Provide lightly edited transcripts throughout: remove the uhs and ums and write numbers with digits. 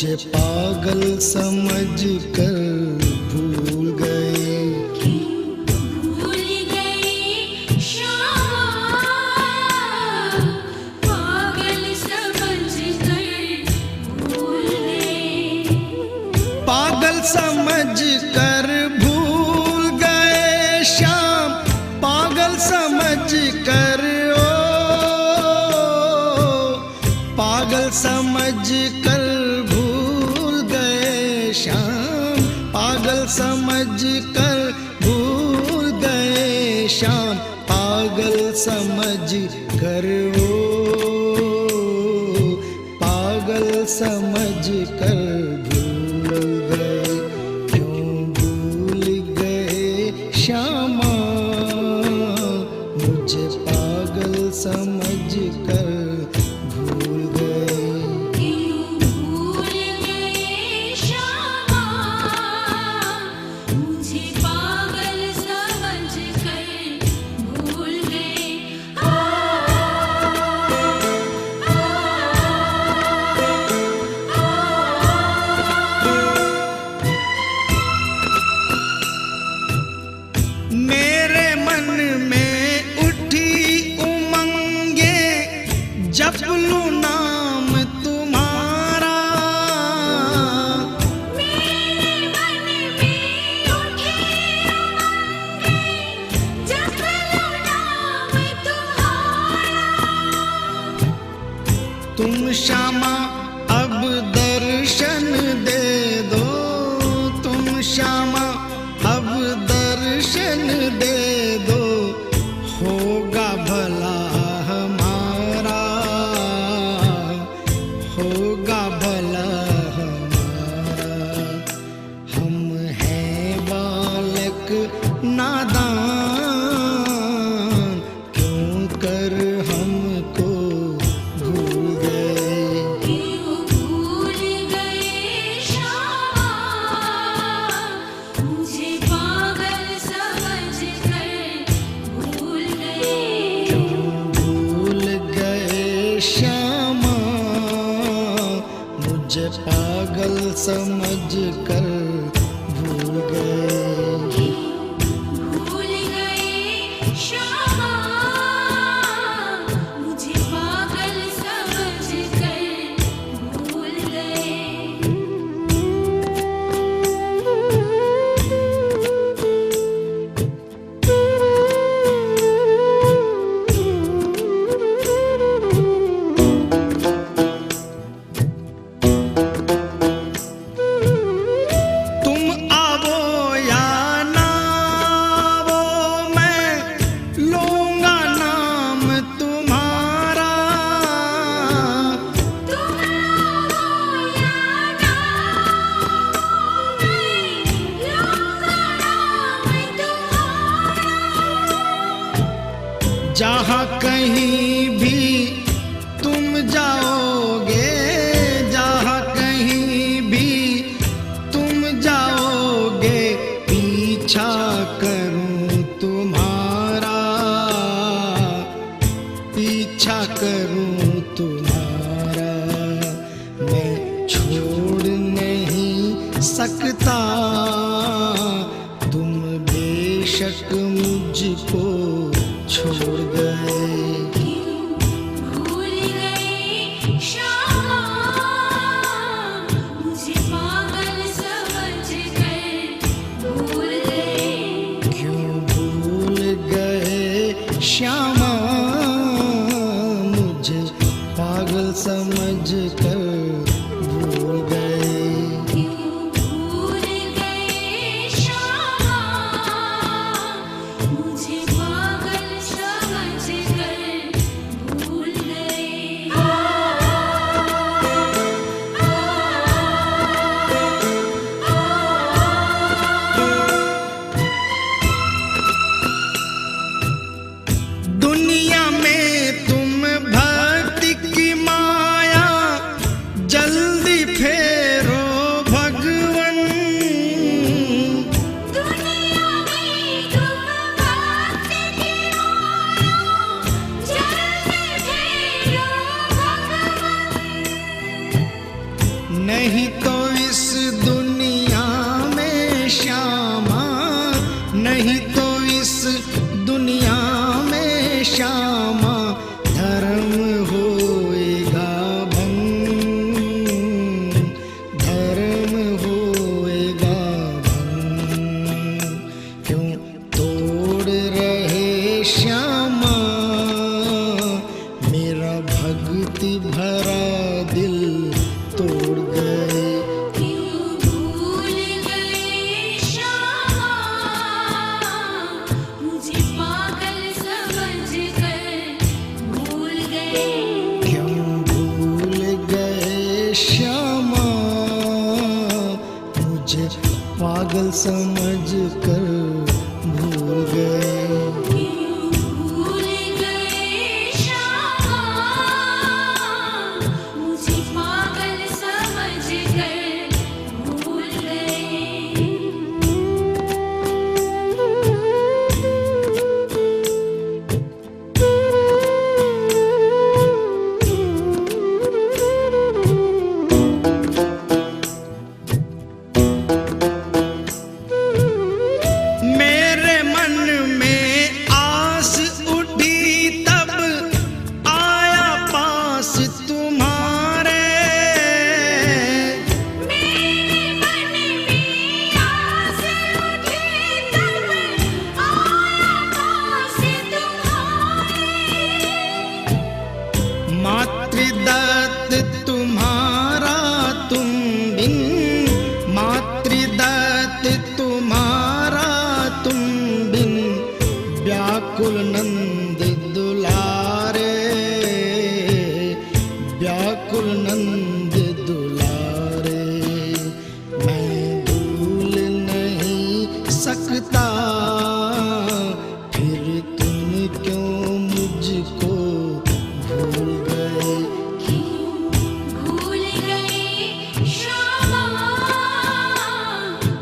मुझे पागल समझ कर भूल गए। भूल गए श्यामा, पागल समझ कर भूल गए। पागल समझ कर भूल गए श्याम, पागल समझ कर पागल समझ कर भूल गए श्याम, पागल समझ कर भूल गए श्याम, पागल समझ कर पागल समझ कर भूल गए। क्यों भूल गए श्यामा, मुझे पागल समझ कर भूल गए। भूल गए श्यामा, मुझे पागल समझ कर भूल गए। मेरे मन में उठी उमंगे, जप लूं नाम तुम्हारा। मेरे मन में उठी उमंगे, जप लूं नाम तुम्हारा। तुम श्यामा अब दर्शन दे दो, तुम श्यामा अब दर्शन दे दो, होगा भला हमारा, होगा भला हमारा। हम हैं बालक नादान, क्यों कर हमको भूल गए। क्यों भूल गए श्यामा, मुझे पागल समझ कर भूल गए। भूल गए श्यामा, मुझे पागल समझ कर भूल गए। भूल गए श्यामा, मुझे पागल समझ कर भूल गए। तुम आवो या ना आवो, मैं लूंगा नाम तुम्हारा। तुम आओ या ना आओ, मैं लूंगा नाम तुम्हारा। जहाँ कहीं भी तुम जाओगे, जहाँ कहीं भी तुम जाओगे, पीछा करूं तुम्हारा, पीछा करूं तुम्हारा। मैं छोड़ नहीं सकता, तुम बेशक मुझको छोड़ गए। भूल गए श्यामा, मुझे पागल समझ कर भूल गए। क्यों भूल गए श्यामा, मुझे पागल समझ कर भूल गए। भूल गए श्यामा, मुझे नहीं तो इस दुनिया में श्यामा, नहीं तो इस दुनिया में श्यामा धर्म होएगा भंग, धर्म होएगा भंग। क्यों तोड़ रहे श्यामा मेरा भक्ति भरा दिल तोड़ गए। क्यों भूल गए श्यामा, मुझे पागल समझकर भूल गए। क्यों भूल गए श्यामा मुझे पागल समझ कर भूल गए। क्यों भूल गए श्यामा, मुझे पागल समझकर भूल गए। मेरे मन में आस उठी तब आया पास तुम्हारे। मेरे मन में आस उठी तब आया पास तुम्हारे। मातृदत्त तुम्हारा तुम बिन, मातृदत्त तुम्हारा तुम बिन व्याकुल नंद दुलारे, व्याकुल नंद दुलारे। मैं भूल नहीं सकता फिर तुम क्यों मुझको भूल गए। भूल गए श्यामा,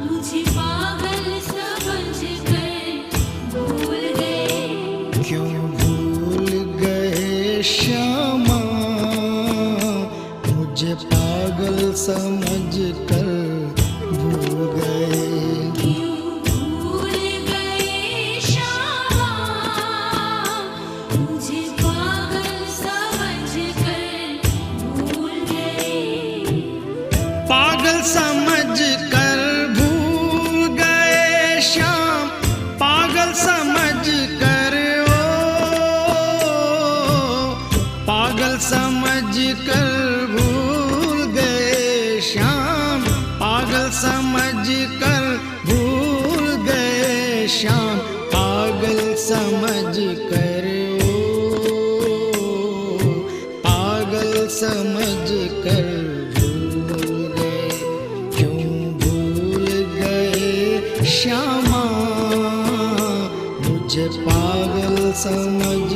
मुझे पागल समझकर भूल गए। क्यों भूल गए श्यामा मुझे पागल समझ कर भूल गए। क्यों भूल गए श्यामा, मुझे पागल समझकर भूल गए। पागल समझ कर भूल गए श्याम, पागल समझ कर पागल समझ कर भूल गए श्याम, पागल समझ कर भूल गए श्याम, पागल समझ कर पागल समझ कर भूल गए। क्यों भूल गए श्यामा मुझे पागल समझ